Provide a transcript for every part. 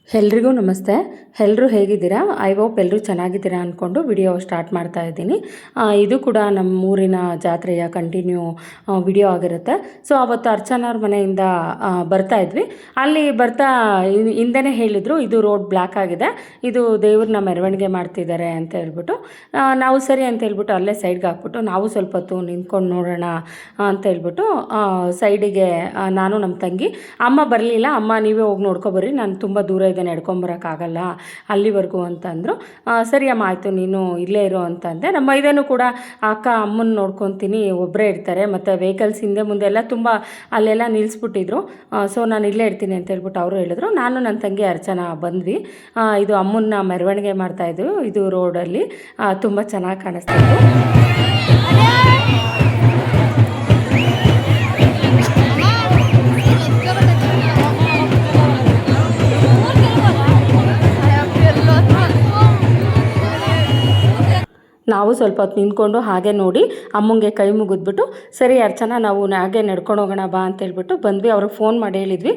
ಎಲ್ರಿಗೂ ನಮಸ್ತೆ. ಎಲ್ಲರೂ ಹೇಗಿದ್ದೀರಾ? ಐ ಹೋಪ್ ಎಲ್ಲರೂ ಚೆನ್ನಾಗಿದ್ದೀರಾ ಅಂದ್ಕೊಂಡು ವಿಡಿಯೋ ಸ್ಟಾರ್ಟ್ ಮಾಡ್ತಾ ಇದ್ದೀನಿ. ಇದು ಕೂಡ ನಮ್ಮ ಊರಿನ ಜಾತ್ರೆಯ ಕಂಟಿನ್ಯೂ ವಿಡಿಯೋ ಆಗಿರುತ್ತೆ. ಸೊ ಅವತ್ತು ಅರ್ಚನವ್ರ ಮನೆಯಿಂದ ಬರ್ತಾ ಇದ್ವಿ. ಅಲ್ಲಿ ಬರ್ತಾ ಹಿಂದೆನೇ ಹೇಳಿದರು, ಇದು ರೋಡ್ ಬ್ಲ್ಯಾಕ್ ಆಗಿದೆ, ಇದು ದೇವ್ರನ್ನ ಮೆರವಣಿಗೆ ಮಾಡ್ತಿದ್ದಾರೆ ಅಂತ ಹೇಳ್ಬಿಟ್ಟು. ನಾವು ಸರಿ ಅಂತ ಹೇಳ್ಬಿಟ್ಟು ಅಲ್ಲೇ ಸೈಡ್ಗೆ ಹಾಕ್ಬಿಟ್ಟು ನಾವು ಸ್ವಲ್ಪ ಹೊತ್ತು ನಿಂತ್ಕೊಂಡು ನೋಡೋಣ ಅಂತ ಹೇಳ್ಬಿಟ್ಟು ಸೈಡಿಗೆ ನಾನು ನಮ್ಮ ತಂಗಿ, ಅಮ್ಮ ಬರಲಿಲ್ಲ, ಅಮ್ಮ ನೀವೇ ಹೋಗಿ ನೋಡ್ಕೊಬರ್ರಿ, ನಾನು ತುಂಬ ದೂರ ಇದೆ ನಡ್ಕೊಂಬರೋಕ್ಕಾಗಲ್ಲ ಅಲ್ಲಿವರೆಗೂ ಅಂತಂದರು. ಸರಿ ಅಮ್ಮ ಆಯಿತು ನೀನು ಇಲ್ಲೇ ಇರೋ ಅಂತಂದೆ. ನಮ್ಮ ಮೈದನೂ ಕೂಡ ಅಕ್ಕ ಅಮ್ಮನ ನೋಡ್ಕೊತೀನಿ, ಒಬ್ಬರೇ ಇರ್ತಾರೆ, ಮತ್ತು ವೆಹಿಕಲ್ಸ್ ಹಿಂದೆ ಮುಂದೆ ಎಲ್ಲ ತುಂಬ ಅಲ್ಲೆಲ್ಲ ನಿಲ್ಲಿಸ್ಬಿಟ್ಟಿದ್ರು. ಸೊ ನಾನು ಇಲ್ಲೇ ಇರ್ತೀನಿ ಅಂತ ಹೇಳ್ಬಿಟ್ಟು ಅವರು ಹೇಳಿದ್ರು. ನಾನು ನನ್ನ ತಂಗಿ ಅರ್ಚನಾ ಬಂದ್ವಿ. ಇದು ಅಮ್ಮನ್ನ ಮೆರವಣಿಗೆ ಮಾಡ್ತಾಯಿದ್ರು. ಇದು ರೋಡಲ್ಲಿ ತುಂಬ ಚೆನ್ನಾಗಿ ಕಾಣಿಸ್ತಾಯಿತ್ತು. ನಾವು ಸ್ವಲ್ಪ ಹೊತ್ತು ನಿಂತ್ಕೊಂಡು ಹಾಗೆ ನೋಡಿ ಅಮ್ಮಂಗೆ ಕೈ ಮುಗಿದ್ಬಿಟ್ಟು ಸರಿ ಅರ್ಚನಾ ನಾವು ಹಾಗೆ ನಡ್ಕೊಂಡು ಹೋಗೋಣ ಬಾ ಅಂತೇಳ್ಬಿಟ್ಟು ಬಂದ್ವಿ. ಅವ್ರಿಗೆ ಫೋನ್ ಮಾಡಿ ಹೇಳಿದ್ವಿ,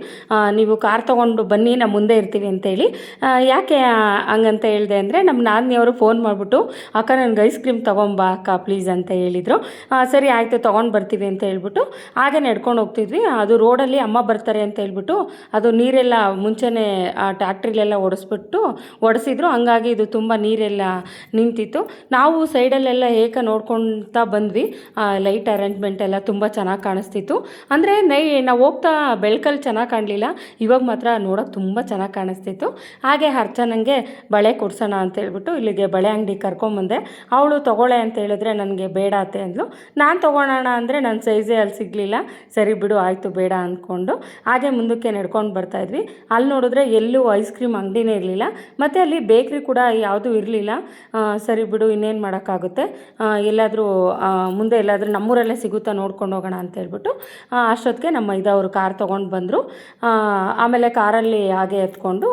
ನೀವು ಕಾರ್ ತೊಗೊಂಡು ಬನ್ನಿ, ನಾವು ಮುಂದೆ ಇರ್ತೀವಿ ಅಂತೇಳಿ. ಯಾಕೆ ಹಂಗಂತ ಹೇಳಿದೆ ಅಂದರೆ ನಮ್ಮ ನಾದಿನಿಯವರು ಫೋನ್ ಮಾಡಿಬಿಟ್ಟು ಅಕ್ಕ ನನಗೆ ಐಸ್ ಕ್ರೀಮ್ ತೊಗೊಂಬಾ ಅಕ್ಕ ಪ್ಲೀಸ್ ಅಂತ ಹೇಳಿದರು. ಸರಿ ಆಯಿತು ತೊಗೊಂಡು ಬರ್ತೀವಿ ಅಂತ ಹೇಳ್ಬಿಟ್ಟು ಹಾಗೆ ನಡ್ಕೊಂಡು ಹೋಗ್ತಿದ್ವಿ. ಅದು ರೋಡಲ್ಲಿ ಅಮ್ಮ ಬರ್ತಾರೆ ಅಂತ ಹೇಳ್ಬಿಟ್ಟು ಅದು ನೀರೆಲ್ಲ ಮುಂಚೆನೇ ಟ್ಯಾಕ್ಟ್ರಿಲೆಲ್ಲ ಒಡಿಸಿದ್ರು, ಹಂಗಾಗಿ ಇದು ತುಂಬ ನೀರೆಲ್ಲ ನಿಂತಿತ್ತು. ನಾವು ಸೈಡಲ್ಲೆಲ್ಲ ಏಕ ನೋಡ್ಕೊಳ್ತಾ ಬಂದ್ವಿ. ಲೈಟ್ ಅರೇಂಜ್ಮೆಂಟ್ ಎಲ್ಲ ತುಂಬ ಚೆನ್ನಾಗಿ ಕಾಣಿಸ್ತಿತ್ತು. ಅಂದರೆ ನಾವು ಹೋಗ್ತಾ ಬೆಳಕಲ್ಲಿ ಚೆನ್ನಾಗಿ ಕಾಣಲಿಲ್ಲ, ಇವಾಗ ಮಾತ್ರ ನೋಡೋಕೆ ತುಂಬ ಚೆನ್ನಾಗಿ ಕಾಣಿಸ್ತಿತ್ತು. ಹಾಗೆ ಅರ್ಚನಂಗೆ ಬಳೆ ಕೊಡ್ಸೋಣ ಅಂತ ಹೇಳ್ಬಿಟ್ಟು ಇಲ್ಲಿಗೆ ಬಳೆ ಅಂಗಡಿ ಕರ್ಕೊಂಬಂದೆ. ಅವಳು ತೊಗೊಳೆ ಅಂತ ಹೇಳಿದ್ರೆ ನನಗೆ ಬೇಡ ಅತ್ತೆ ಅಂದ್ಲು. ನಾನು ತೊಗೊಳೋಣ ಅಂದರೆ ನನ್ನ ಸೈಜೇ ಅಲ್ಲಿ ಸಿಗಲಿಲ್ಲ. ಸರಿ ಬಿಡು ಆಯಿತು ಬೇಡ ಅಂದ್ಕೊಂಡು ಹಾಗೆ ಮುಂದಕ್ಕೆ ನಡ್ಕೊಂಡು ಬರ್ತಾಯಿದ್ವಿ. ಅಲ್ಲಿ ನೋಡಿದ್ರೆ ಎಲ್ಲೂ ಐಸ್ ಕ್ರೀಮ್ ಅಂಗಡಿನೇ ಇರಲಿಲ್ಲ, ಮತ್ತು ಅಲ್ಲಿ ಬೇಕ್ರಿ ಕೂಡ ಯಾವುದೂ ಇರಲಿಲ್ಲ. ಸರಿ ಬಿಡು ಇನ್ನೇನು ಮಾಡೋಕ್ಕಾಗುತ್ತೆ, ಎಲ್ಲಾದರೂ ಮುಂದೆ ಎಲ್ಲಾದರೂ ನಮ್ಮೂರಲ್ಲೇ ಸಿಗುತ್ತಾ ನೋಡ್ಕೊಂಡು ಹೋಗೋಣ ಅಂತ ಹೇಳ್ಬಿಟ್ಟು ಅಷ್ಟೊತ್ತಿಗೆ ನಮ್ಮ ಇದವರು ಕಾರ್ ತೊಗೊಂಡು ಬಂದರು. ಆಮೇಲೆ ಕಾರಲ್ಲಿ ಹಾಗೆ ಎತ್ಕೊಂಡು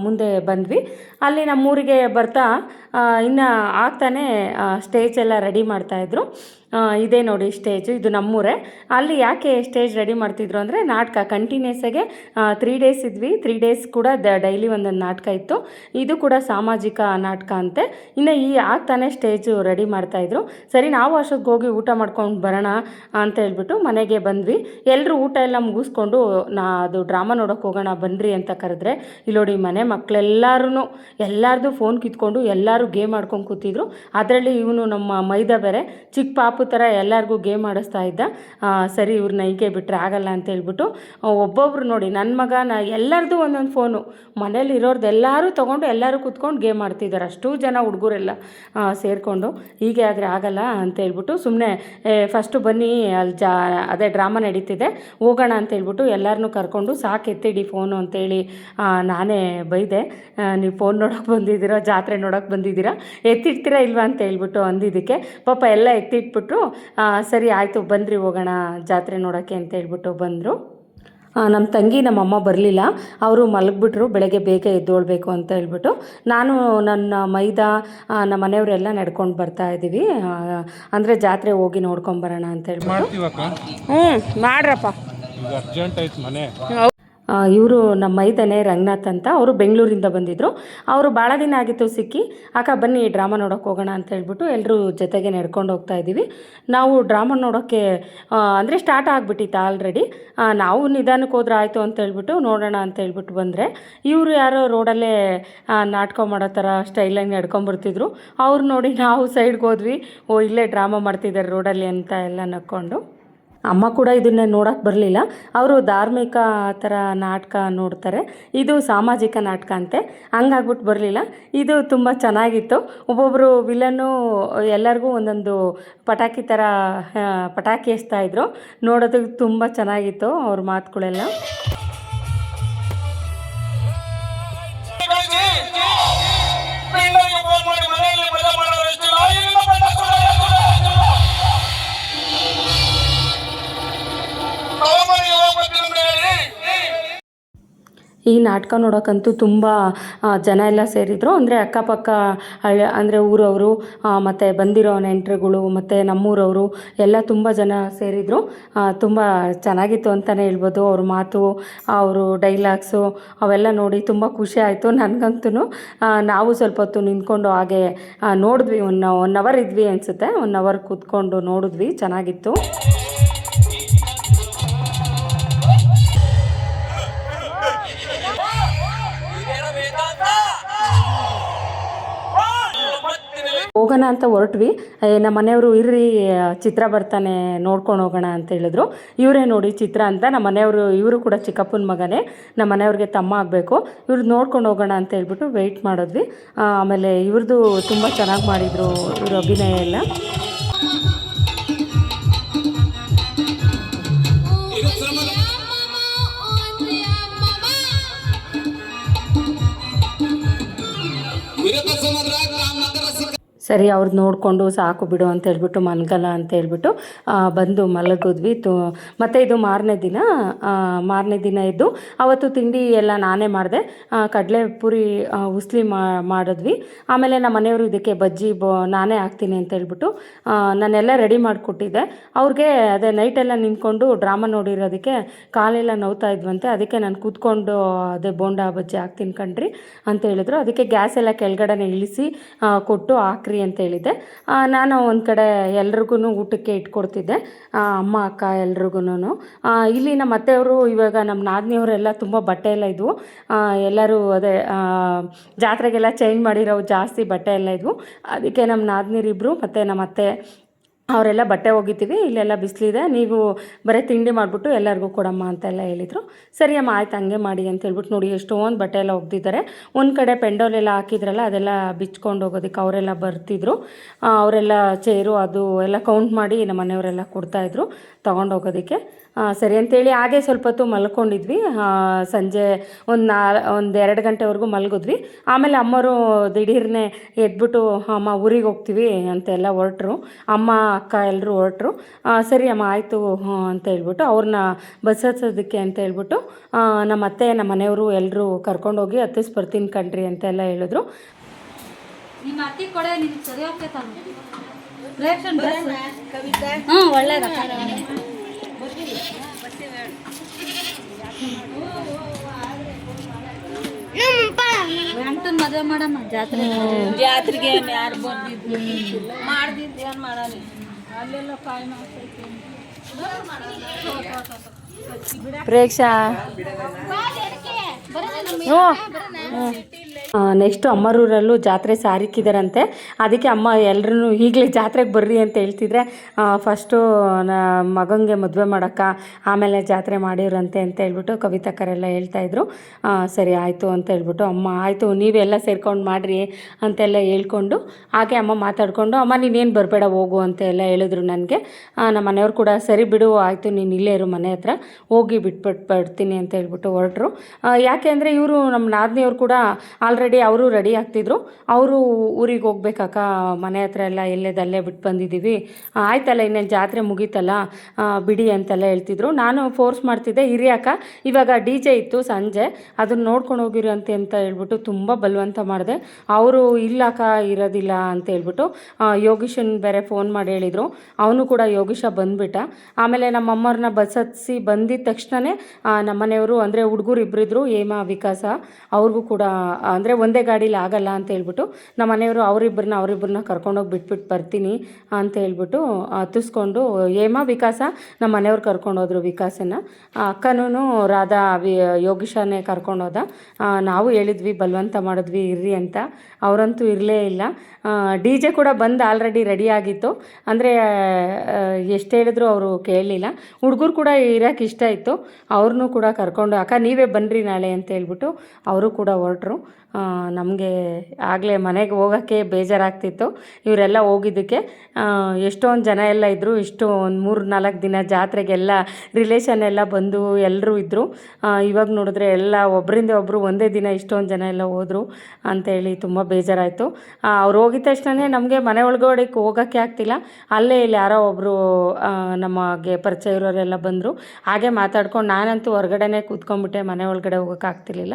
ಮುಂದೆ ಬಂದ್ವಿ. ಅಲ್ಲಿ ನಮ್ಮೂರಿಗೆ ಬರ್ತಾ ಇನ್ನು ಆಗ್ತಾನೆ ಸ್ಟೇಜ್ ಎಲ್ಲ ರೆಡಿ ಮಾಡ್ತಾಯಿದ್ರು. ಇದೇ ನೋಡಿ ಸ್ಟೇಜು, ಇದು ನಮ್ಮೂರೇ. ಅಲ್ಲಿ ಯಾಕೆ ಸ್ಟೇಜ್ ರೆಡಿ ಮಾಡ್ತಿದ್ರು ಅಂದರೆ ನಾಟಕ ಕಂಟಿನ್ಯೂಸಾಗೆ 3 ಡೇಸ್ ಇದ್ವಿ. 3 ಡೇಸ್ ಕೂಡ ಡೈಲಿ ಒಂದೊಂದು ನಾಟಕ ಇತ್ತು. ಇದು ಕೂಡ ಸಾಮಾಜಿಕ ನಾಟಕ ಅಂತೆ. ಇನ್ನು ಆಗ್ತಾನೆ ಸ್ಟೇಜು ರೆಡಿ ಮಾಡ್ತಾಯಿದ್ರು. ಸರಿ ನಾವು ಅಷ್ಟೊತ್ತಿಗೆ ಹೋಗಿ ಊಟ ಮಾಡ್ಕೊಂಡು ಬರೋಣ ಅಂತ ಹೇಳ್ಬಿಟ್ಟು ಮನೆಗೆ ಬಂದ್ವಿ. ಎಲ್ಲರೂ ಊಟ ಎಲ್ಲ ಮುಗಿಸ್ಕೊಂಡು ಅದು ಡ್ರಾಮಾ ನೋಡೋಕೆ ಹೋಗೋಣ ಬನ್ನಿರಿ ಅಂತ ಕರೆದ್ರೆ, ಇಲ್ಲಿ ನೋಡಿ ಮನೆ ಎಲ್ಲರದು ಫೋನ್ ಕಿತ್ಕೊಂಡು ಎಲ್ಲರೂ ಗೇಮ್ ಆಡ್ಕೊಂಡು ಕೂತಿದ್ರು. ಅದರಲ್ಲಿ ಇವನು ನಮ್ಮ ಮೈದ ಬೇರೆ ಚಿಕ್ಕ ಪಾಪು ಥರ ಎಲ್ಲರಿಗೂ ಗೇಮ್ ಆಡಿಸ್ತಾ ಇದ್ದ. ಸರಿ ಇವ್ರನ್ನ ಹೀಗೆ ಬಿಟ್ಟರೆ ಆಗಲ್ಲ ಅಂತ ಹೇಳ್ಬಿಟ್ಟು ಒಬ್ಬೊಬ್ರು ನೋಡಿ ನನ್ನ ಮಗ ಎಲ್ಲರದು ಒಂದೊಂದು ಫೋನು, ಮನೇಲಿ ಇರೋರ್ದು ಎಲ್ಲರೂ ತೊಗೊಂಡು ಎಲ್ಲರೂ ಕೂತ್ಕೊಂಡು ಗೇಮ್ ಆಡ್ತಿದ್ದಾರೆ. ಅಷ್ಟೂ ಜನ ಹುಡುಗರೆಲ್ಲ ಸೇರಿಕೊಂಡು. ಹೀಗೆ ಆದರೆ ಆಗಲ್ಲ ಅಂತ ಹೇಳ್ಬಿಟ್ಟು ಸುಮ್ಮನೆ ಫಸ್ಟು ಬನ್ನಿ ಅಲ್ಲಿ ಅದೇ ಡ್ರಾಮಾ ನಡೀತಿದೆ ಹೋಗೋಣ ಅಂತ ಹೇಳ್ಬಿಟ್ಟು ಎಲ್ಲರನ್ನೂ ಕರ್ಕೊಂಡು ಸಾಕು ಎತ್ತಿಡಿ ಫೋನು ಅಂತೇಳಿ ನಾನೇ ಬೈದೆ. ನೀವು ಫೋನ್ ನೋಡೋಕೆ ಬಂದಿದ್ದೀರಾ, ಜಾತ್ರೆ ನೋಡೋಕೆ ಬಂದಿದ್ದೀರಾ, ಎತ್ತಿಡ್ತೀರಾ ಇಲ್ವಾ ಅಂತ ಹೇಳ್ಬಿಟ್ಟು ಅಂದಿದ್ದಕ್ಕೆ ಪಾಪ ಎಲ್ಲ ಎತ್ತಿಟ್ಬಿಟ್ರು. ಸರಿ ಆಯಿತು ಬನ್ನಿರಿ ಹೋಗೋಣ ಜಾತ್ರೆ ನೋಡೋಕ್ಕೆ ಅಂತ ಹೇಳ್ಬಿಟ್ಟು ಬಂದರು. ನಮ್ಮ ತಂಗಿ ನಮ್ಮಮ್ಮ ಬರಲಿಲ್ಲ, ಅವರು ಮಲಗಿಬಿಟ್ರು. ಬೆಳಗ್ಗೆ ಬೇಗ ಎದ್ದೋಳ್ಬೇಕು ಅಂತ ಹೇಳ್ಬಿಟ್ಟು ನಾನು ನನ್ನ ಮೈದಾ ನಮ್ಮ ಮನೆಯವರೆಲ್ಲ ನಡ್ಕೊಂಡು ಬರ್ತಾ ಇದ್ದೀವಿ. ಅಂದರೆ ಜಾತ್ರೆ ಹೋಗಿ ನೋಡ್ಕೊಂಬರೋಣ ಅಂತ ಹೇಳ್ಬಿಟ್ಟು. ಮಾಡ್ರಪ್ಪ ಅರ್ಜೆಂಟ್ ಆಯ್ತು ಮನೆ. ಇವರು ನಮ್ಮ ಮೈದನೆ ರಂಗನಾಥ್ ಅಂತ, ಅವರು ಬೆಂಗಳೂರಿಂದ ಬಂದಿದ್ದರು. ಅವರು ಭಾಳ ದಿನ ಆಗಿತ್ತು ಸಿಕ್ಕಿ, ಅಕ್ಕ ಬನ್ನಿ ಡ್ರಾಮಾ ನೋಡೋಕೆ ಹೋಗೋಣ ಅಂತ ಹೇಳ್ಬಿಟ್ಟು ಎಲ್ಲರೂ ಜೊತೆಗೆ ನಡ್ಕೊಂಡು ಹೋಗ್ತಾ ಇದ್ದೀವಿ. ನಾವು ಡ್ರಾಮಾ ನೋಡೋಕ್ಕೆ ಅಂದರೆ ಸ್ಟಾರ್ಟ್ ಆಗಿಬಿಟ್ಟಿತ್ತು ಆಲ್ರೆಡಿ. ನಾವು ನಿಧಾನಕ್ಕೆ ಹೋದ್ರೆ ಆಯಿತು ಅಂತ ಹೇಳ್ಬಿಟ್ಟು ನೋಡೋಣ ಅಂತ ಹೇಳ್ಬಿಟ್ಟು ಬಂದರೆ, ಇವರು ಯಾರೋ ರೋಡಲ್ಲೇ ನಾಟಕ ಮಾಡೋ ಥರ ಸ್ಟೈಲಾಗಿ ನಡ್ಕೊಂಬರ್ತಿದ್ರು. ಅವ್ರು ನೋಡಿ ನಾವು ಸೈಡ್ಗೆ ಹೋದ್ವಿ, ಇಲ್ಲೇ ಡ್ರಾಮಾ ಮಾಡ್ತಿದ್ದಾರೆ ರೋಡಲ್ಲಿ ಅಂತ ಎಲ್ಲ ನಕ್ಕೊಂಡು. ಅಮ್ಮ ಕೂಡ ಇದನ್ನೇ ನೋಡೋಕ್ಕೆ ಬರಲಿಲ್ಲ, ಅವರು ಧಾರ್ಮಿಕ ಥರ ನಾಟಕ ನೋಡ್ತಾರೆ, ಇದು ಸಾಮಾಜಿಕ ನಾಟಕ ಅಂತೆ, ಹಂಗಾಗ್ಬಿಟ್ಟು ಬರಲಿಲ್ಲ. ಇದು ತುಂಬ ಚೆನ್ನಾಗಿತ್ತು. ಒಬ್ಬೊಬ್ಬರು ವಿಲನ್ನು ಎಲ್ಲರಿಗೂ ಒಂದೊಂದು ಪಟಾಕಿ ಥರ ಪಟಾಕಿ ಹಚ್ತಾಯಿದ್ರು. ನೋಡೋದಕ್ಕೆ ತುಂಬ ಚೆನ್ನಾಗಿತ್ತು ಅವ್ರ ಮಾತುಗಳೆಲ್ಲ. ಈ ನಾಟಕ ನೋಡೋಕ್ಕಂತೂ ತುಂಬ ಜನ ಎಲ್ಲ ಸೇರಿದರು. ಅಂದರೆ ಅಕ್ಕಪಕ್ಕ ಅಂದರೆ ಊರವರು ಮತ್ತು ಬಂದಿರೋ ನೆಂಟರುಗಳು ಮತ್ತು ನಮ್ಮೂರವರು ಎಲ್ಲ ತುಂಬ ಜನ ಸೇರಿದರು. ತುಂಬ ಚೆನ್ನಾಗಿತ್ತು ಅಂತಲೇ ಹೇಳ್ಬೋದು. ಅವ್ರ ಮಾತು, ಅವರು ಡೈಲಾಗ್ಸು ಅವೆಲ್ಲ ನೋಡಿ ತುಂಬ ಖುಷಿ ಆಯಿತು ನನಗಂತೂ. ನಾವು ಸ್ವಲ್ಪ ಹೊತ್ತು ನಿಂತ್ಕೊಂಡು ಹಾಗೆ ನೋಡಿದ್ವಿ. ಒನ್ ಅವರ್ ಇದ್ವಿ ಅನಿಸುತ್ತೆ. 1 ಅವರ್ ಕೂತ್ಕೊಂಡು ನೋಡಿದ್ವಿ, ಚೆನ್ನಾಗಿತ್ತು. ಹೋಗೋಣ ಅಂತ ಹೊರಟ್ವಿ. ನಮ್ಮ ಮನೆಯವರು ಇರ್ರಿ ಚಿತ್ರ ಬರ್ತಾನೆ ನೋಡ್ಕೊಂಡು ಹೋಗೋಣ ಅಂತ ಹೇಳಿದ್ರು. ಇವರೇ ನೋಡಿ ಚಿತ್ರ ಅಂತ. ನಮ್ಮ ಮನೆಯವರು ಇವರು ಕೂಡ ಚಿಕ್ಕಪ್ಪನ ಮಗನೇ, ನಮ್ಮ ಮನೆಯವ್ರಿಗೆ ತಮ್ಮ ಆಗಬೇಕು. ಇವ್ರದ್ದು ನೋಡ್ಕೊಂಡು ಹೋಗೋಣ ಅಂತ ಹೇಳ್ಬಿಟ್ಟು ವೆಯ್ಟ್ ಮಾಡಿದ್ವಿ. ಆಮೇಲೆ ಇವ್ರದ್ದು ತುಂಬ ಚೆನ್ನಾಗಿ ಮಾಡಿದರು ಇವ್ರ ಅಭಿನಯ ಎಲ್ಲ. ಸರಿ, ಅವ್ರದ್ದು ನೋಡಿಕೊಂಡು ಸಾಕು ಬಿಡು ಅಂತ ಹೇಳ್ಬಿಟ್ಟು ಮಲಗಲ್ಲ ಅಂತ ಹೇಳ್ಬಿಟ್ಟು ಬಂದು ಮಲಗಿದ್ವಿ. ಮತ್ತು ಇದು ಮಾರನೇ ದಿನ ಇದ್ದು ಅವತ್ತು ತಿಂಡಿ ಎಲ್ಲ ನಾನೇ ಮಾಡಿದೆ. ಕಡಲೆಪುರಿ ಉಸ್ಲಿ ಮಾಡಿದ್ವಿ. ಆಮೇಲೆ ನಮ್ಮ ಮನೆಯವರು ಇದಕ್ಕೆ ಬಜ್ಜಿ ನಾನೇ ಹಾಕ್ತೀನಿ ಅಂತ ಹೇಳ್ಬಿಟ್ಟು ನಾನೆಲ್ಲ ರೆಡಿ ಮಾಡಿಕೊಟ್ಟಿದ್ದೆ ಅವ್ರಿಗೆ. ಅದೇ ನೈಟೆಲ್ಲ ನಿಂತ್ಕೊಂಡು ಡ್ರಾಮಾ ನೋಡಿರೋದಕ್ಕೆ ಕಾಲೆಲ್ಲ ನೋವ್ತಾ ಇದ್ವಂತೆ. ಅದಕ್ಕೆ ನಾನು ಕೂತ್ಕೊಂಡು ಅದೇ ಬೋಂಡಾ ಬಜ್ಜಿ ಹಾಕ್ತೀನಿ ಕಣ್ರಿ ಅಂತ ಹೇಳಿದ್ರು. ಅದಕ್ಕೆ ಗ್ಯಾಸ್ ಎಲ್ಲ ಕೆಳಗಡೆ ಇಳಿಸಿ ಕೊಟ್ಟು ಹಾಕ್ರಿ ಅಂತ ಹೇಳಿದ್ದೆ. ನಾನು ಒಂದು ಕಡೆ ಎಲ್ರಿಗೂ ಊಟಕ್ಕೆ ಇಟ್ಕೊಡ್ತಿದ್ದೆ, ಅಮ್ಮ ಅಕ್ಕ ಎಲ್ರಿಗೂ. ಇಲ್ಲಿ ನಮ್ಮ ಅತ್ತೆಯವರು ಇವಾಗ ನಮ್ಮ ನಾದಿನಿಯವರೆಲ್ಲ ತುಂಬ ಬಟ್ಟೆ ಎಲ್ಲ ಇದ್ವು. ಎಲ್ಲರೂ ಅದೇ ಜಾತ್ರೆಗೆಲ್ಲ ಚೇಂಜ್ ಮಾಡಿರೋ ಜಾಸ್ತಿ ಬಟ್ಟೆ ಎಲ್ಲ ಇದ್ವು. ಅದಕ್ಕೆ ನಮ್ಮ ನಾದಿನಿರಿಬ್ಬರು ಮತ್ತು ನಮ್ಮ ಅತ್ತೆ ಅವರೆಲ್ಲ ಬಟ್ಟೆ ಒಗಿತೀವಿ, ಇಲ್ಲೆಲ್ಲ ಬಿಸಿಲಿದೆ, ನೀವು ಬರೀ ತಿಂಡಿ ಮಾಡಿಬಿಟ್ಟು ಎಲ್ಲರಿಗೂ ಕೊಡಮ್ಮ ಅಂತೆಲ್ಲ ಹೇಳಿದರು. ಸರಿ ಅಮ್ಮ ಆಯ್ತು ಹಂಗೆ ಮಾಡಿ ಅಂತ ಹೇಳ್ಬಿಟ್ಟು ನೋಡಿ ಎಷ್ಟೊಂದು ಬಟ್ಟೆ ಎಲ್ಲ ಒಗ್ದಿದ್ದಾರೆ. ಒಂದು ಕಡೆ ಪೆಂಡೋಲೆಲ್ಲ ಹಾಕಿದ್ರಲ್ಲ ಅದೆಲ್ಲ ಬಿಚ್ಕೊಂಡು ಹೋಗೋದಕ್ಕೆ ಅವರೆಲ್ಲ ಬರ್ತಿದ್ರು. ಅವರೆಲ್ಲ ಚೇರು ಅದು ಎಲ್ಲ ಕೌಂಟ್ ಮಾಡಿ ನಮ್ಮ ಮನೆಯವರೆಲ್ಲ ಕೊಡ್ತಾಯಿದ್ರು ತೊಗೊಂಡೋಗೋದಕ್ಕೆ. ಸರಿ ಅಂತೇಳಿ ಹಾಗೆ ಸ್ವಲ್ಪ ಹೊತ್ತು ಮಲ್ಕೊಂಡಿದ್ವಿ. ಸಂಜೆ ಒಂದು 2 ಗಂಟೆವರೆಗೂ ಮಲಗಿದ್ವಿ. ಆಮೇಲೆ ಅಮ್ಮವರು ದಿಢೀರ್ನೆ ಎದ್ಬಿಟ್ಟು ಅಮ್ಮ ಊರಿಗೆ ಹೋಗ್ತೀವಿ ಅಂತೆಲ್ಲ ಹೊರಟ್ರು. ಅಮ್ಮ ಅಕ್ಕ ಎಲ್ಲರೂ ಹೊರಟ್ರು. ಸರಿ ಅಮ್ಮ ಆಯಿತು ಅಂತ ಹೇಳ್ಬಿಟ್ಟು ಅವ್ರನ್ನ ಬಸ್ ಹತ್ಸೋದಕ್ಕೆ ಅಂತ ಹೇಳ್ಬಿಟ್ಟು ನಮ್ಮ ಅತ್ತೆ ನಮ್ಮ ಮನೆಯವರು ಎಲ್ಲರೂ ಕರ್ಕೊಂಡೋಗಿ ಹತ್ತಿಸ್ಬರ್ತೀನಿ ಕಣ್ರಿ ಅಂತೆಲ್ಲ ಹೇಳಿದ್ರು. ನಿಮ್ಮ ಅತ್ತಿ ಕೊಡೆ ನಿಮ್ಗೆ ಸರಿ ಹೋಗ್ತೈತ ಒಳ್ಳೇದ ಗಂಟನ್ ಮದುವೆ ಮಾಡಮ್ಮ ಜಾತ್ರೆಗೆ ಯಾರು ಬಂದಿದ್ದು ಮಾಡ್ದಿದ್ದು ಏನು ಮಾಡಲಿ ಅಲ್ಲೆಲ್ಲ ಕಾಯಿ ಮಾಡ್ತೈತಿ ಪ್ರೇಕ್ಷಾ ನೆಕ್ಸ್ಟು ಅಮ್ಮರೂರಲ್ಲೂ ಜಾತ್ರೆ ಸಾರಿಕ್ಕಿದಾರಂತೆ. ಅದಕ್ಕೆ ಅಮ್ಮ ಎಲ್ಲರೂ ಈಗಲೇ ಜಾತ್ರೆಗೆ ಬರ್ರಿ ಅಂತ ಹೇಳ್ತಿದ್ರೆ ಫಸ್ಟು ಮಗನಿಗೆ ಮದುವೆ ಮಾಡೋಕ್ಕ ಆಮೇಲೆ ಜಾತ್ರೆ ಮಾಡಿವ್ರಂತೆ ಅಂತ ಹೇಳ್ಬಿಟ್ಟು ಕವಿತಕ್ಕರೆಲ್ಲ ಹೇಳ್ತಾಯಿದ್ರು. ಸರಿ ಆಯಿತು ಅಂತ ಹೇಳ್ಬಿಟ್ಟು ಅಮ್ಮ ಆಯಿತು ನೀವೆಲ್ಲ ಸೇರ್ಕೊಂಡು ಮಾಡಿರಿ ಅಂತೆಲ್ಲ ಹೇಳ್ಕೊಂಡು ಹಾಗೆ ಅಮ್ಮ ಮಾತಾಡಿಕೊಂಡು ಅಮ್ಮ ನೀನೇನು ಬರಬೇಡ ಹೋಗು ಅಂತ ಎಲ್ಲ ಹೇಳಿದ್ರು ನನಗೆ. ನಮ್ಮ ಮನೆಯವ್ರು ಕೂಡ ಸರಿ ಬಿಡು ಆಯಿತು ನೀನು ಇಲ್ಲೇ ಇರು ಮನೆ ಹತ್ರ ಹೋಗಿ ಬಿಟ್ಬಿಟ್ಟು ಅಂತ ಹೇಳ್ಬಿಟ್ಟು ಹೊರಟ್ರು. ಯಾಕೆ ಅಂದರೆ ಇವರು ನಮ್ಮ ನಾದಿನಿಯವರು ಕೂಡ ಆಲ್ರೆಡಿ ಅವರು ರೆಡಿ ಆಗ್ತಿದ್ರು. ಅವರು ಊರಿಗೆ ಹೋಗ್ಬೇಕಕ್ಕ ಮನೆ ಹತ್ರ ಎಲ್ಲ ಎಲ್ಲೇದಲ್ಲೇ ಬಿಟ್ಟು ಬಂದಿದ್ದೀವಿ, ಆಯ್ತಲ್ಲ ಇನ್ನೇನು ಜಾತ್ರೆ ಮುಗೀತಲ್ಲ ಬಿಡಿ ಅಂತೆಲ್ಲ ಹೇಳ್ತಿದ್ರು. ನಾನು ಫೋರ್ಸ್ ಮಾಡ್ತಿದ್ದೆ ಇರಿ ಅಕ್ಕ ಇವಾಗ DJ ಇತ್ತು ಸಂಜೆ ಅದನ್ನು ನೋಡ್ಕೊಂಡು ಹೋಗಿರಿ ಅಂತ ಹೇಳ್ಬಿಟ್ಟು ತುಂಬ ಬಲವಂತ ಮಾಡಿದೆ. ಅವರು ಇಲ್ಲಕ್ಕ ಇರೋದಿಲ್ಲ ಅಂತ ಹೇಳ್ಬಿಟ್ಟು ಯೋಗೀಶನ್ ಬೇರೆ ಫೋನ್ ಮಾಡಿ ಹೇಳಿದರು. ಅವನು ಕೂಡ ಯೋಗೀಶ ಬಂದುಬಿಟ್ಟ. ಆಮೇಲೆ ನಮ್ಮ ಅಮ್ಮವ್ರನ್ನ ಬಸ್ ಹತ್ತಿಸಿ ಬಂದಿದ್ದ ತಕ್ಷಣವೇ ನಮ್ಮ ಮನೆಯವರು ಅಂದರೆ ಹುಡುಗರು ಇಬ್ಬರಿದ್ರು ಹೇಮಾ ವಿಕಾಸ ಅವ್ರಿಗೂ ಕೂಡ ಅಂದರೆ ಒಂದೇ ಗಾಡೀಲಿ ಆಗಲ್ಲ ಅಂತ ಹೇಳ್ಬಿಟ್ಟು ನಮ್ಮ ಮನೆಯವರು ಅವರಿಬ್ಬರನ್ನ ಕರ್ಕೊಂಡೋಗಿ ಬಿಟ್ಬಿಟ್ಟು ಬರ್ತೀನಿ ಅಂತ ಹೇಳ್ಬಿಟ್ಟು ಹತ್ತಿಸ್ಕೊಂಡು ಹೇಮಾ ವಿಕಾಸ ನಮ್ಮ ಮನೆಯವ್ರು ಕರ್ಕೊಂಡೋದ್ರು. ವಿಕಾಸನ ಅಕ್ಕನೂ ರಾಧಾ ಯೋಗೀಶನೇ ಕರ್ಕೊಂಡೋದ. ನಾವು ಹೇಳಿದ್ವಿ ಬಲವಂತ ಮಾಡಿದ್ವಿ ಇರ್ರಿ ಅಂತ, ಅವರಂತೂ ಇರಲೇ ಇಲ್ಲ. DJ ಕೂಡ ಬಂದು ಆಲ್ರೆಡಿ ರೆಡಿ ಆಗಿತ್ತು. ಅಂದರೆ ಎಷ್ಟು ಹೇಳಿದ್ರು ಅವರು ಕೇಳಲಿಲ್ಲ. ಹುಡುಗರು ಕೂಡ ಇರೋಕ್ಕೆ ಇಷ್ಟ ಇತ್ತು, ಅವ್ರನ್ನೂ ಕೂಡ ಕರ್ಕೊಂಡು ಅಕ್ಕ ನೀವೇ ಬನ್ನಿರಿ ನಾಳೆ ಅಂತ ಹೇಳ್ಬಿಟ್ಟು ಅವರು ಕೂಡ ಹೊರಟ್ರು. ನಮಗೆ ಆಗಲೇ ಮನೆಗೆ ಹೋಗೋಕ್ಕೆ ಬೇಜಾರಾಗ್ತಿತ್ತು. ಇವರೆಲ್ಲ ಹೋಗಿದ್ದಕ್ಕೆ ಎಷ್ಟೊಂದು ಜನ ಎಲ್ಲ ಇದ್ದರು. ಒಂದು 3-4 ದಿನ ಜಾತ್ರೆಗೆಲ್ಲ ರಿಲೇಷನ್ ಎಲ್ಲ ಬಂದು ಎಲ್ಲರೂ ಇದ್ದರು. ಇವಾಗ ನೋಡಿದ್ರೆ ಎಲ್ಲ ಒಬ್ಬರಿಂದ ಒಬ್ಬರು ಒಂದೇ ದಿನ ಇಷ್ಟೊಂದು ಜನ ಎಲ್ಲ ಹೋದರು ಅಂತೇಳಿ ತುಂಬ ಬೇಜಾರಾಯಿತು. ಅವ್ರು ಹೋಗಿದ ತಕ್ಷಣ ನಮಗೆ ಮನೆ ಒಳಗಡೆ ಹೋಗೋಕ್ಕೆ ಆಗ್ತಿಲ್ಲ. ಅಲ್ಲೇ ಇಲ್ಲಿ ಯಾರೋ ಒಬ್ಬರು ನಮಗೆ ಪರಿಚಯ ಇರೋರೆಲ್ಲ ಬಂದರು. ಹಾಗೆ ಮಾತಾಡ್ಕೊಂಡು ನಾನಂತೂ ಹೊರಗಡೆನೇ ಕೂತ್ಕೊಂಡ್ಬಿಟ್ಟೆ, ಮನೆ ಒಳಗಡೆ ಹೋಗೋಕ್ಕಾಗ್ತಿರ್ಲಿಲ್ಲ.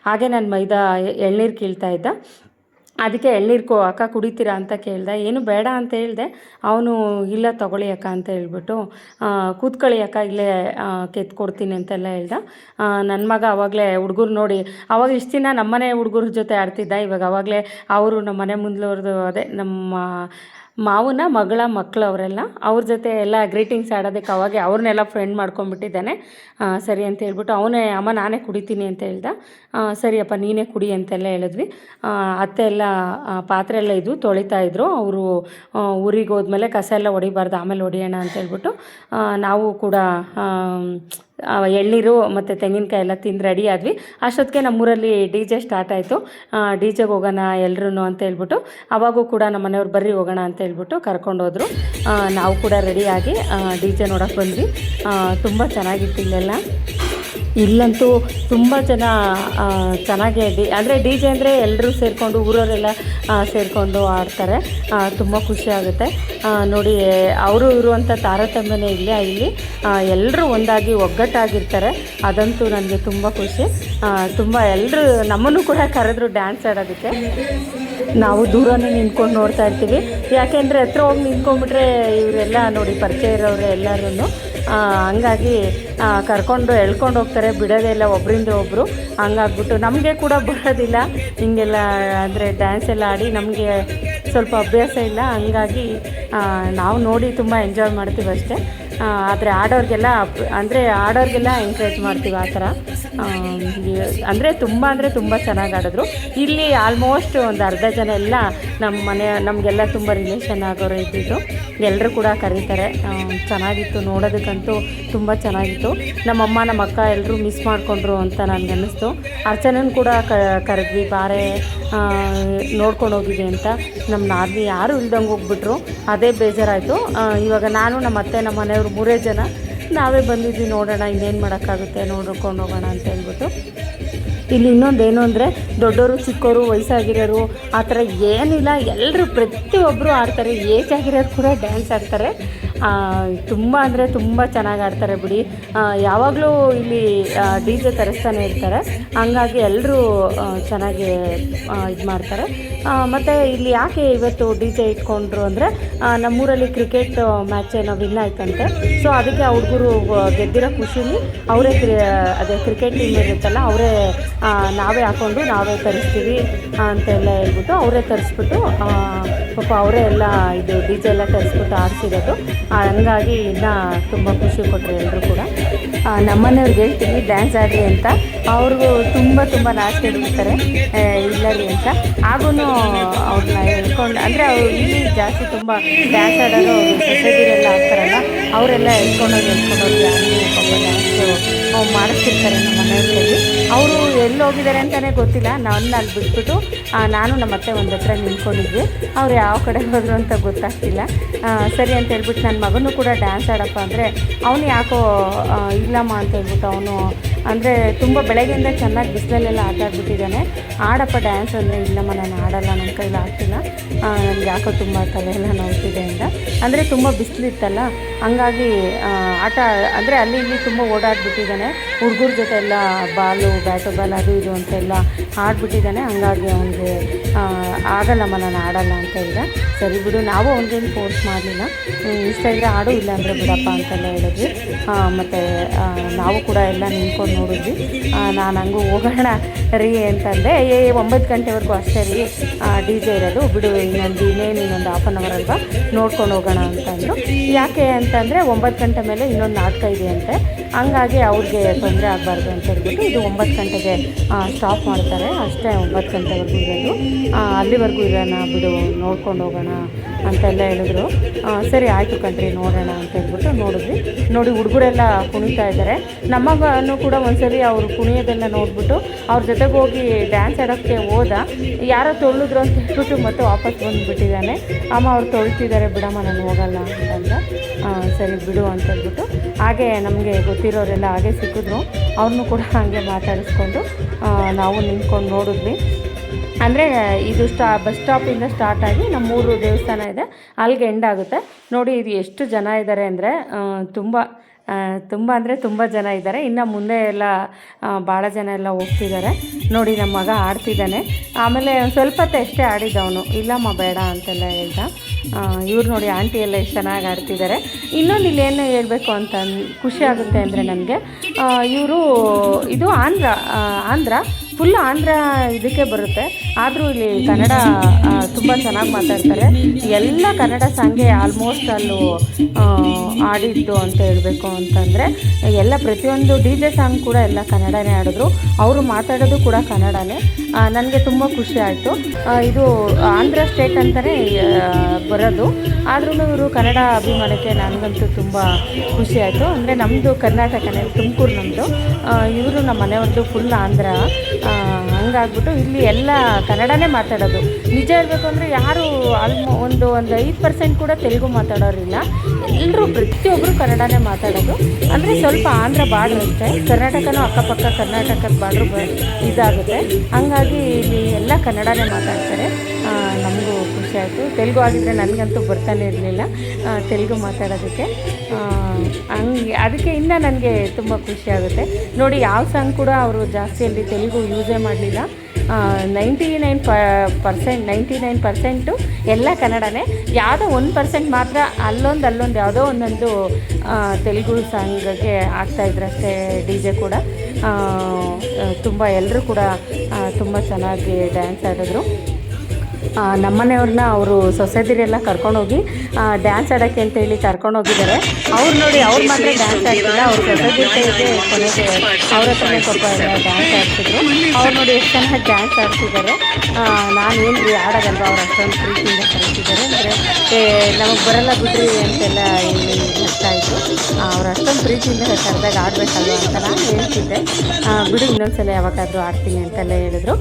ಹಾಗೆ ನಾನು ಮೈದಾ ಎಳ್ನೀರು ಕೀಳ್ತಾ ಇದ್ದ. ಅದಕ್ಕೆ ಎಳ್ನೀರು ಅಕ್ಕ ಕುಡಿತೀರಾ ಅಂತ ಕೇಳಿದೆ. ಏನು ಬೇಡ ಅಂತ ಹೇಳಿದೆ. ಅವನು ಇಲ್ಲ ತಗೊಳ್ಳಿ ಅಕ್ಕ ಅಂತ ಹೇಳ್ಬಿಟ್ಟು ಕೂತ್ಕೊಳ್ಳಿ ಅಕ್ಕ ಇಲ್ಲೇ ಕೆತ್ಕೊಡ್ತೀನಿ ಅಂತೆಲ್ಲ ಹೇಳ್ದ. ನನ್ನ ಮಗ ಆವಾಗಲೇ ಹುಡುಗರು ನೋಡಿ, ಅವಾಗ ಇಷ್ಟು ದಿನ ನಮ್ಮನೆ ಹುಡುಗರ ಜೊತೆ ಆಡ್ತಿದ್ದ. ಇವಾಗ ಆವಾಗಲೇ ಅವರು ನಮ್ಮ ಮನೆ ಮುಂದ್ಲವ್ರದ್ದು ಅದೇ ನಮ್ಮ ಮಾವನ ಮಗಳ ಮಕ್ಕಳು ಅವರೆಲ್ಲ ಅವ್ರ ಜೊತೆ ಎಲ್ಲ ಗ್ರೀಟಿಂಗ್ಸ್ ಆಡೋದಕ್ಕೆ ಅವಾಗೆ ಅವ್ರನ್ನೆಲ್ಲ ಫ್ರೆಂಡ್ ಮಾಡ್ಕೊಂಡ್ಬಿಟ್ಟಿದ್ದಾನೆ. ಸರಿ ಅಂತ ಹೇಳ್ಬಿಟ್ಟು ಅವನೇ ಅಮ್ಮ ನಾನೇ ಕುಡಿತೀನಿ ಅಂತ ಹೇಳ್ದ. ಸರಿಯಪ್ಪ ನೀನೇ ಕುಡಿ ಅಂತೆಲ್ಲ ಹೇಳಿದ್ವಿ. ಅತ್ತೆ ಎಲ್ಲ ಪಾತ್ರೆ ಎಲ್ಲ ಇದ್ವು ತೊಳಿತಾಯಿದ್ರು. ಅವರು ಊರಿಗೆ ಹೋದ್ಮೇಲೆ ಕಸ ಎಲ್ಲ ಹೊಡಿಬಾರ್ದು, ಆಮೇಲೆ ಹೊಡಿಯೋಣ ಅಂತ ಹೇಳ್ಬಿಟ್ಟು ನಾವು ಕೂಡ ಎಳ್ನೀರು ಮತ್ತು ತೆಂಗಿನಕಾಯಿ ಎಲ್ಲ ತಿಂದು ರೆಡಿ ಆದ್ವಿ. ಅಷ್ಟೊತ್ತಿಗೆ ನಮ್ಮೂರಲ್ಲಿ DJ ಸ್ಟಾರ್ಟ್ ಆಯಿತು. DJಗೆ ಹೋಗೋಣ ಎಲ್ಲರೂ ಅಂತ ಹೇಳ್ಬಿಟ್ಟು ಅವಾಗೂ ಕೂಡ ನಮ್ಮ ಮನೆಯವ್ರು ಬರ್ರಿ ಹೋಗೋಣ ಅಂತ ಹೇಳ್ಬಿಟ್ಟು ಕರ್ಕೊಂಡೋದ್ರು. ನಾವು ಕೂಡ ರೆಡಿಯಾಗಿ DJ ನೋಡೋಕ್ಕೆ ಬಂದ್ವಿ. ತುಂಬ ಚೆನ್ನಾಗಿತ್ತು ಇಲ್ಲೆಲ್ಲ. ಇಲ್ಲಂತೂ ತುಂಬ ಜನ ಚೆನ್ನಾಗಿ ಅಂದರೆ DJ ಅಂದರೆ ಎಲ್ಲರೂ ಸೇರಿಕೊಂಡು ಊರವರೆಲ್ಲ ಸೇರಿಕೊಂಡು ಆಡ್ತಾರೆ. ತುಂಬ ಖುಷಿ ಆಗುತ್ತೆ ನೋಡಿ. ಅವರು ಇವರು ಅಂತ ತಾರತಮ್ಯನೇ ಇಲ್ಲ, ಇಲ್ಲಿ ಎಲ್ಲರೂ ಒಂದಾಗಿ ಒಗ್ಗಟ್ಟಾಗಿರ್ತಾರೆ. ಅದಂತೂ ನನಗೆ ತುಂಬ ಖುಷಿ. ತುಂಬ ಎಲ್ಲರೂ ನಮ್ಮನ್ನು ಕೂಡ ಕರೆದ್ರು ಡ್ಯಾನ್ಸ್ ಆಡೋದಕ್ಕೆ. ನಾವು ದೂರನೇ ನಿಂತ್ಕೊಂಡು ನೋಡ್ತಾ ಇರ್ತೀವಿ. ಯಾಕೆಂದರೆ ಹತ್ರ ಹೋಗಿ ನಿಂತ್ಕೊಂಡ್ಬಿಟ್ರೆ ಇವರೆಲ್ಲ ನೋಡಿ ಪರಿಚಯ ಇರೋರು ಎಲ್ಲರೂ ಹಂಗಾಗಿ ಕರ್ಕೊಂಡು ಎಳ್ಕೊಂಡು ಹೋಗ್ತಾರೆ, ಬಿಡೋದೇ ಇಲ್ಲ ಒಬ್ಬರಿಂದ ಒಬ್ಬರು. ಹಂಗಾಗ್ಬಿಟ್ಟು ನಮಗೆ ಕೂಡ ಬರೋದಿಲ್ಲ ಹಿಂಗೆಲ್ಲ ಅಂದರೆ ಡ್ಯಾನ್ಸ್ ಎಲ್ಲ ಆಡಿ, ನಮಗೆ ಸ್ವಲ್ಪ ಅಭ್ಯಾಸ ಇಲ್ಲ. ಹಂಗಾಗಿ ನಾವು ನೋಡಿ ತುಂಬ ಎಂಜಾಯ್ ಮಾಡ್ತೀವಿ ಅಷ್ಟೇ. ಆದರೆ ಆಡೋರಿಗೆಲ್ಲ ಎಂಕರೇಜ್ ಮಾಡ್ತೀವಿ ಆ ಥರ. ಅಂದರೆ ತುಂಬ ಚೆನ್ನಾಗಿ ಆಡಿದ್ರು. ಇಲ್ಲಿ ಆಲ್ಮೋಸ್ಟ್ ಒಂದು ಅರ್ಧ ಜನ ಎಲ್ಲ ನಮಗೆಲ್ಲ ತುಂಬ ರಿಲೇಷನ್ ಆಗೋರು ಇದ್ದಿದ್ದು. ಎಲ್ಲರೂ ಕೂಡ ಕರೀತಾರೆ. ಚೆನ್ನಾಗಿತ್ತು ನೋಡೋದಕ್ಕಂತೂ ತುಂಬ ಚೆನ್ನಾಗಿತ್ತು. ನಮ್ಮಮ್ಮ ನಮ್ಮ ಅಕ್ಕ ಎಲ್ಲರೂ ಮಿಸ್ ಮಾಡಿಕೊಂಡ್ರು ಅಂತ ನನಗೆ ಅನ್ನಿಸ್ತು. ಅರ್ಚನನ್ನು ಕೂಡ ಕರೆದ್ವಿ, ಬಾರೆ ನೋಡ್ಕೊಂಡು ಹೋಗಿದ್ವಿ ಅಂತ. ನಮ್ಮ ನಾದ್ನಿ ಯಾರೂ ಇಲ್ದಂಗೆ ಹೋಗ್ಬಿಟ್ರು, ಅದೇ ಬೇಜಾರಾಯಿತು. ಇವಾಗ ನಾನು ನಮ್ಮ ಅತ್ತೆ ನಮ್ಮ ಮನೆಯವರು 3 ಜನ ನಾವೇ ಬಂದಿದ್ವಿ. ನೋಡೋಣ ಇನ್ನೇನು ಮಾಡೋಕ್ಕಾಗುತ್ತೆ, ನೋಡ್ಕೊಂಡು ಹೋಗೋಣ ಅಂತ ಹೇಳ್ಬಿಟ್ಟು. ಇಲ್ಲಿ ಇನ್ನೊಂದೇನು ಅಂದರೆ ದೊಡ್ಡವರು ಚಿಕ್ಕವರು ವಯಸ್ಸಾಗಿರೋರು ಆ ಥರ ಏನಿಲ್ಲ, ಎಲ್ಲರೂ ಪ್ರತಿಯೊಬ್ಬರು ಆಡ್ತಾರೆ. ಏಜ್ ಆಗಿರೋರು ಕೂಡ ಡ್ಯಾನ್ಸ್ ಆಡ್ತಾರೆ. ತುಂಬ ಅಂದರೆ ತುಂಬ ಚೆನ್ನಾಗಿ ಆಡ್ತಾರೆ ಬಿಡಿ. ಯಾವಾಗಲೂ ಇಲ್ಲಿ DJ ತರಿಸ್ತಾನೆ ಇರ್ತಾರೆ. ಹಂಗಾಗಿ ಎಲ್ಲರೂ ಚೆನ್ನಾಗಿ ಇದು ಮಾಡ್ತಾರೆ. ಮತ್ತು ಇಲ್ಲಿ ಯಾಕೆ ಇವತ್ತು DJ ಇಟ್ಕೊಂಡ್ರು ಅಂದರೆ ನಮ್ಮೂರಲ್ಲಿ ಕ್ರಿಕೆಟ್ ಮ್ಯಾಚ್ ಏನೋ ವಿನ್ ಆಯ್ತಂತೆ. ಸೊ ಅದಕ್ಕೆ ಆ ಹುಡುಗರು ಗೆದ್ದಿರೋ ಖುಷಿಲಿ ಅವರೇ ಅದೇ ಕ್ರಿಕೆಟ್ ಟೀಮ್ ಇರುತ್ತಲ್ಲ, ಅವರೇ ನಾವೇ ಹಾಕ್ಕೊಂಡು ನಾವೇ ತರಿಸ್ತೀವಿ ಅಂತೆಲ್ಲ ಹೇಳ್ಬಿಟ್ಟು ಅವರೇ ತರಿಸ್ಬಿಟ್ಟು ಪಾಪ ಅವರೇ ಎಲ್ಲ ಇದು DJ ಎಲ್ಲ ತರಿಸ್ಬಿಟ್ಟು ಆಡಿಸಿರೋದು. ಹಂಗಾಗಿ ಇನ್ನೂ ತುಂಬ ಖುಷಿ ಕೊಟ್ಟರು ಎಲ್ಲರೂ ಕೂಡ. ನಮ್ಮನೆಯವ್ರಿಗೆ ಹೇಳ್ತೀನಿ ಡ್ಯಾನ್ಸ್ ಆಡಿ ಅಂತ, ಅವ್ರಿಗೂ ತುಂಬ ನಾಚಿಕೆ ಬಿಡ್ತಾರೆ ಇಲ್ಲ ರೀ ಅಂತ. ಹಾಗೂ ಅವ್ರನ್ನ ಹೇಳ್ಕೊಂಡು ಅಂದರೆ ಅವ್ರು ಇಲ್ಲಿ ಜಾಸ್ತಿ ತುಂಬ ಡ್ಯಾನ್ಸ್ ಆಡೋರು ಸೊಸೈಟಿಗೆಲ್ಲ ಆಗ್ತಾರಲ್ಲ, ಅವರೆಲ್ಲ ಹೇಳ್ಕೊಂಡೋಗಿ ಯಾರು ಪಾಪ ಡ್ಯಾನ್ಸು ಮಾಡಿಸ್ತಿರ್ತಾರೆ ನಮ್ಮ ಮನೆಯವರಲ್ಲಿ. ಅವರು ಎಲ್ಲಿ ಹೋಗಿದ್ದಾರೆ ಅಂತಲೇ ಗೊತ್ತಿಲ್ಲ. ನನ್ನ ಅಲ್ಲಿ ಬಿಟ್ಬಿಟ್ಟು ನಾನು ನಮ್ಮ ಅತ್ತೆ ಒಂದು ಹತ್ರ ನಿಂತ್ಕೊಂಡಿದ್ವಿ. ಅವ್ರು ಯಾವ ಕಡೆ ಹೋದ್ರು ಅಂತ ಗೊತ್ತಾಗ್ತಿಲ್ಲ. ಸರಿ ಅಂತ ಹೇಳ್ಬಿಟ್ಟು ನನ್ನ ಮಗನೂ ಕೂಡ ಡ್ಯಾನ್ಸ್ ಆಡಪ್ಪ ಅಂದರೆ ಅವನು ಯಾಕೋ ಇಲ್ಲಮ್ಮ ಅಂತ ಹೇಳ್ಬಿಟ್ಟು ಅವನು ಅಂದರೆ ತುಂಬ ಬೆಳಗ್ಗೆಯಿಂದ ಚೆನ್ನಾಗಿ ಬಿಸಿಲಲ್ಲೆಲ್ಲ ಆಟ ಆಡ್ಬಿಟ್ಟಿದ್ದಾನೆ. ಆಡಪ್ಪ ಡ್ಯಾನ್ಸ್ ಅಂದರೆ ಇಲ್ಲಮ್ಮ ನಾನು ಆಡಲ್ಲ, ನನ್ನ ಕೈಲಿ ಆಗ್ತಿಲ್ಲ, ನನಗೆ ಯಾಕೋ ತುಂಬ ತಲೆಯೆಲ್ಲ ನೋಡ್ತಿದೆ ಅಂತ. ಅಂದರೆ ತುಂಬ ಬಿಸಿಲಿತ್ತಲ್ಲ, ಹಂಗಾಗಿ ಆಟ ಅಂದರೆ ಅಲ್ಲಿ ಇಲ್ಲಿ ತುಂಬ ಓಡಾಡ್ಬಿಟ್ಟಿದ್ದಾನೆ. ಹುಡುಗರ ಜೊತೆ ಎಲ್ಲ ಬ್ಯಾಟು ಬಾಲ್ ಅದು ಇದು ಅಂತೆಲ್ಲ ಆಡ್ಬಿಟ್ಟಿದ್ದಾನೆ. ಹಂಗಾಗಿ ಅವನಿಗೆ ಆಗಲ್ಲಮ್ಮ ನಾನು ಆಡಲ್ಲ ಅಂತ ಹೇಳಿದೆ. ಸರಿ ಬಿಡು, ನಾವು ಅವನಿಗೇನು ಫೋರ್ಸ್ ಮಾಡಲಿಲ್ಲ. ಇಷ್ಟ ಇದ್ದರೆ ಆಡು, ಇಲ್ಲ ಅಂದರೆ ಬಿಡಪ್ಪ ಅಂತೆಲ್ಲ ಹೇಳಿದ್ವಿ. ಮತ್ತು ನಾವು ಕೂಡ ಎಲ್ಲ ನಿಂತ್ಕೊಂಡು ನೋಡಿದ್ವಿ. ನಾನು ಹಂಗೂ ಹೋಗೋಣ ರೀ ಅಂತಂದೆ. 9 ಗಂಟೆವರೆಗೂ ಅಷ್ಟೇ ರೀ DJ ಇರೋದು, ಬಿಡು ಇನ್ನೊಂದು ಹಾಫ್ ಆನ್ ಅವರ್ ಅಲ್ವಾ ನೋಡ್ಕೊಂಡು ಹೋಗೋಣ ಅಂತಂದರು. ಯಾಕೆ ಅಂತಂದರೆ 9 ಗಂಟೆ ಮೇಲೆ ಇನ್ನೊಂದು ನಾಟಕ ಇದೆ ಅಂತೆ. ಹಂಗಾಗಿ ಅವ್ರಿಗೆ ತೊಂದರೆ ಆಗಬಾರ್ದು ಅಂತ ಹೇಳ್ಬಿಟ್ಟು ಇದು 9 ಗಂಟೆಗೆ ಸ್ಟಾಪ್ ಮಾಡ್ತಾರೆ. ಅಷ್ಟೇ 9 ಗಂಟೆವರೆಗೂ ಇರೋದು. ಅಲ್ಲಿವರೆಗೂ ಇರೋಣ ಬಿಡು, ನೋಡ್ಕೊಂಡು ಹೋಗೋಣ ಅಂತೆಲ್ಲ ಹೇಳಿದ್ರು. ಸರಿ ಆಯಿತು ಕಣ್ರಿ ನೋಡೋಣ ಅಂತ ಹೇಳ್ಬಿಟ್ಟು ನೋಡಿದ್ವಿ. ನೋಡಿ ಹುಡುಗರೆಲ್ಲ ಕುಣಿತಾ ಇದ್ದಾರೆ. ನಮ್ಮಗನೂ ಕೂಡ ಒಂದ್ಸರಿ ಅವರು ಕುಣಿಯೋದೆಲ್ಲ ನೋಡಿಬಿಟ್ಟು ಅವ್ರ ಜೊತೆಗೆ ಹೋಗಿ ಡ್ಯಾನ್ಸ್ ಆಡೋಕ್ಕೆ ಹೋದ. ಯಾರೋ ತೊಳೆದ್ರು ಅಂತ ಹೇಳ್ಬಿಟ್ಟು ಮತ್ತೆ ವಾಪಸ್ ಬಂದುಬಿಟ್ಟಿದ್ದಾನೆ. ಅಮ್ಮ ಅವ್ರು ತೊಳ್ತಿದ್ದಾರೆ ಬಿಡಮ್ಮ ನಾನು ಹೋಗಲ್ಲ ಅಂತಂದ. ಸರಿ ಬಿಡು ಅಂತ ಹೇಳ್ಬಿಟ್ಟು ಹಾಗೆ ನಮಗೆ ಗೊತ್ತಿರೋರೆಲ್ಲ ಹಾಗೆ ಸಿಕ್ಕಿದ್ರು. ಅವ್ರನ್ನೂ ಕೂಡ ಹಾಗೆ ಮಾತಾಡಿಸ್ಕೊಂಡು ನಾವು ನಿಂತ್ಕೊಂಡು ನೋಡಿದ್ವಿ. ಅಂದರೆ ಇದು ಬಸ್ ಸ್ಟಾಪಿಂದ ಸ್ಟಾರ್ಟ್ ಆಗಿ ನಮ್ಮೂರು ದೇವಸ್ಥಾನ ಇದೆ, ಅಲ್ಲಿಗೆ ಎಂಡ್ ಆಗುತ್ತೆ. ನೋಡಿ ಇದು ಎಷ್ಟು ಜನ ಇದ್ದಾರೆ ಅಂದರೆ ತುಂಬ ಅಂದರೆ ತುಂಬ ಜನ ಇದ್ದಾರೆ. ಇನ್ನು ಮುಂದೆ ಎಲ್ಲ ಭಾಳ ಜನ ಎಲ್ಲ ಹೋಗ್ತಿದ್ದಾರೆ. ನೋಡಿ ನಮ್ಮ ಮಗ ಆಡ್ತಿದ್ದಾನೆ. ಆಮೇಲೆ ಒಂದು ಸ್ವಲ್ಪ ಹೊತ್ತು ಎಷ್ಟೇ ಆಡಿದ್ದವನು, ಇಲ್ಲಮ್ಮ ಬೇಡ ಅಂತೆಲ್ಲ ಹೇಳ್ದ. ಇವ್ರು ನೋಡಿ ಆಂಟಿ ಎಲ್ಲ ಎಷ್ಟು ಚೆನ್ನಾಗಿ ಆಡ್ತಿದ್ದಾರೆ. ಇನ್ನೊಂದು ಇಲ್ಲೇನು ಹೇಳಬೇಕು ಅಂತ ಖುಷಿ ಆಗುತ್ತೆ ಅಂದರೆ ನನಗೆ, ಇದು ಆಂಧ್ರ ಫುಲ್ ಆಂಧ್ರ ಇದಕ್ಕೆ ಬರುತ್ತೆ. ಆದರೂ ಇಲ್ಲಿ ಕನ್ನಡ ತುಂಬ ಚೆನ್ನಾಗಿ ಮಾತಾಡ್ತಾರೆ. ಎಲ್ಲ ಕನ್ನಡ ಸಾಂಗೆ ಆಲ್ಮೋಸ್ಟ್ ಅಲ್ಲೂ ಆಡಿದ್ದು ಅಂತ ಹೇಳಬೇಕು ಅಂತಂದರೆ ಎಲ್ಲ ಪ್ರತಿಯೊಂದು DJ ಸಾಂಗ್ ಕೂಡ ಎಲ್ಲ ಕನ್ನಡನೇ ಆಡಿದ್ರು. ಅವರು ಮಾತಾಡೋದು ಕೂಡ ಕನ್ನಡನೇ. ನನಗೆ ತುಂಬ ಖುಷಿ ಆಯಿತು. ಇದು ಆಂಧ್ರ ಸ್ಟೇಟ್ ಅಂತಲೇ ಬರೋದು, ಆದ್ರೂ ಇವರು ಕನ್ನಡ ಅಭಿಮಾನಕ್ಕೆ ನನಗಂತೂ ತುಂಬ ಖುಷಿ ಆಯಿತು. ಅಂದರೆ ನಮ್ಮದು ಕರ್ನಾಟಕನೇ, ತುಮಕೂರು ನಮ್ಮದು. ಇವರು ನಮ್ಮ ಮನೆಯವ್ರದ್ದು ಫುಲ್ ಆಂಧ್ರ. ಹಂಗಾಗ್ಬಿಟ್ಟು ಇಲ್ಲಿ ಎಲ್ಲ ಕನ್ನಡನೇ ಮಾತಾಡೋದು. ನಿಜ ಹೇಳಬೇಕು ಅಂದರೆ ಯಾರು ಒಂದು 5% ಕೂಡ ತೆಲುಗು ಮಾತಾಡೋರಿಲ್ಲ. ಎಲ್ಲರೂ ಪ್ರತಿಯೊಬ್ಬರು ಕನ್ನಡನೇ ಮಾತಾಡೋದು. ಅಂದರೆ ಸ್ವಲ್ಪ ಆಂಧ್ರ ಬಾರ್ಡ್ರ್ ಅಷ್ಟೇ, ಕರ್ನಾಟಕನೂ ಅಕ್ಕಪಕ್ಕ ಕರ್ನಾಟಕದ ಬಾರ್ಡ್ರು ಇದಾಗುತ್ತೆ. ಹಂಗಾಗಿ ಇಲ್ಲಿ ಎಲ್ಲ ಕನ್ನಡನೇ ಮಾತಾಡ್ತಾರೆ. ನಮಗೂ ಖುಷಿ ಆಯಿತು. ತೆಲುಗು ಆಗಿದ್ದರೆ ನನಗಂತೂ ಬರ್ತಾನೆ ಇರಲಿಲ್ಲ ತೆಲುಗು ಮಾತಾಡೋದಕ್ಕೆ. ಅದಕ್ಕೆ ಇನ್ನೂ ನನಗೆ ತುಂಬ ಖುಷಿ ಆಗುತ್ತೆ. ನೋಡಿ ಯಾವ ಸಾಂಗ್ ಕೂಡ ಅವರು ಜಾಸ್ತಿಯಲ್ಲಿ ತೆಲುಗು ಯೂಸೇ ಮಾಡಲಿಲ್ಲ. 99% ಎಲ್ಲ ಕನ್ನಡನೇ. ಯಾವುದೋ 1% ಮಾತ್ರ ಅಲ್ಲೊಂದು ಯಾವುದೋ ಒಂದೊಂದು ತೆಲುಗು ಸಾಂಗ್ಗೆ ಆಗ್ತಾಯಿದ್ರಷ್ಟೇ DJ ಕೂಡ. ತುಂಬ ಎಲ್ಲರೂ ಕೂಡ ತುಂಬ ಚೆನ್ನಾಗಿ ಡ್ಯಾನ್ಸ್ ಆಡಿದ್ರು. ನಮ್ಮನೆಯವ್ರನ್ನ ಅವರು ಸೊಸೆದಿರೆಲ್ಲ ಕರ್ಕೊಂಡೋಗಿ ಡ್ಯಾನ್ಸ್ ಆಡೋಕ್ಕೆ ಅಂತೇಳಿ ಕರ್ಕೊಂಡೋಗಿದ್ದಾರೆ. ಅವ್ರು ನೋಡಿ ಅವ್ರು ಮಾತ್ರ ಡ್ಯಾನ್ಸ್ ಆಡ್ತಿಲ್ಲ, ಅವ್ರ ಸೊಸೆದಿರ ಕೈಗೆ ಕೊನೆಗೆ ಅವ್ರ ಹತ್ರನೇ ಸ್ವಲ್ಪ ಎಲ್ಲ ಡ್ಯಾನ್ಸ್ ಆಡ್ತಿದ್ರು. ಅವ್ರು ನೋಡಿ ಎಷ್ಟು ಚೆನ್ನಾಗಿ ಡ್ಯಾನ್ಸ್ ಆಡ್ತಿದ್ದಾರೆ. ನಾನೇನು ಆಡೋದಲ್ವ, ಅವ್ರು ಅಷ್ಟೊಂದು ಪ್ರೀತಿಯಿಂದ ಕರೀತಿದ್ದಾರೆ. ಅಂದರೆ ನಮಗೆ ಬರಲ್ಲ ಬಿಡ್ರಿ ಅಂತೆಲ್ಲ ಹೇಳ್ತಾಯಿದ್ರು. ಅವ್ರು ಅಷ್ಟೊಂದು ಪ್ರೀತಿಯಿಂದ ಕರೆದಾಗ ಆಡಬೇಕಲ್ವ ಅಂತ ನಾನು ಹೇಳ್ತಿದ್ದೆ. ಬಿಡು ಇನ್ನೊಂದ್ಸಲ ಯಾವಾಗಾದರೂ ಆಡ್ತೀನಿ ಅಂತೆಲ್ಲ ಹೇಳಿದ್ರು.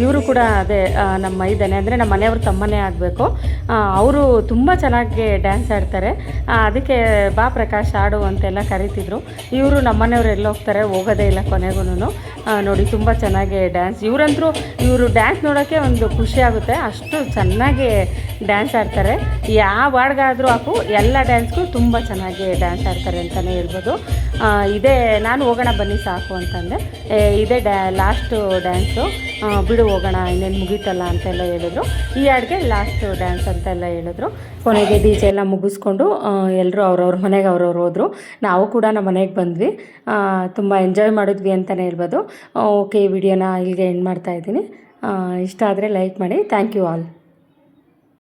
ಇವರು ಕೂಡ ಅದೇ ನಮ್ಮ ಮೈದಾನೆ ಅಂದರೆ ನಮ್ಮ ಮನೆಯವ್ರ ತಮ್ಮನೇ ಆಗಬೇಕು. ಅವರು ತುಂಬ ಚೆನ್ನಾಗಿ ಡ್ಯಾನ್ಸ್ ಆಡ್ತಾರೆ. ಅದಕ್ಕೆ ಬಾ ಪ್ರಕಾಶ್ ಆಡು ಅಂತೆಲ್ಲ ಕರೀತಿದ್ರು. ಇವರು ನಮ್ಮ ಮನೆಯವ್ರು ಎಲ್ಲ ಹೋಗ್ತಾರೆ, ಹೋಗೋದೇ ಇಲ್ಲ ಕೊನೆಗೂ. ನೋಡಿ ತುಂಬ ಚೆನ್ನಾಗಿ ಡ್ಯಾನ್ಸ್, ಇವರು ಡ್ಯಾನ್ಸ್ ನೋಡೋಕ್ಕೆ ಒಂದು ಖುಷಿ ಆಗುತ್ತೆ. ಅಷ್ಟು ಚೆನ್ನಾಗಿ ಡ್ಯಾನ್ಸ್ ಆಡ್ತಾರೆ. ಯಾವ ಹಾಡ್ಗಾದ್ರೂ ಹಾಕು, ಎಲ್ಲ ಡ್ಯಾನ್ಸ್ಗೂ ತುಂಬ ಚೆನ್ನಾಗಿ ಡ್ಯಾನ್ಸ್ ಆಡ್ತಾರೆ ಅಂತಲೇ ಹೇಳ್ಬೋದು. ಇದೇ ನಾನು ಹೋಗೋಣ ಬನ್ನಿ ಸಾಕು ಅಂತಂದೆ. ಇದೇ ಲಾಸ್ಟು ಡ್ಯಾನ್ಸು, ಬಿಡು ಹೋಗೋಣ ಇನ್ನೇನು ಮುಗೀತಲ್ಲ ಅಂತೆಲ್ಲ ಹೇಳಿದ್ರು. ಈ ಹಾಡಿಗೆ ಲಾಸ್ಟು ಡ್ಯಾನ್ಸ್ ಅಂತೆಲ್ಲ ಹೇಳಿದ್ರು. ಕೊನೆಗೆ DJ ಎಲ್ಲ ಮುಗಿಸ್ಕೊಂಡು ಎಲ್ಲರೂ ಅವ್ರವ್ರ ಮನೆಗೆ ಹೋದರು. ನಾವು ಕೂಡ ನಮ್ಮ ಮನೆಗೆ ಬಂದ್ವಿ. ತುಂಬ ಎಂಜಾಯ್ ಮಾಡಿದ್ವಿ ಅಂತಲೇ ಹೇಳ್ಬೋದು. ಓಕೆ, ಈ ವಿಡಿಯೋನ ಇಲ್ಲಿಗೆ ಎಂಡ್ ಮಾಡ್ತಾಯಿದ್ದೀನಿ. ಇಷ್ಟ ಆದರೆ ಲೈಕ್ ಮಾಡಿ. Thank you all.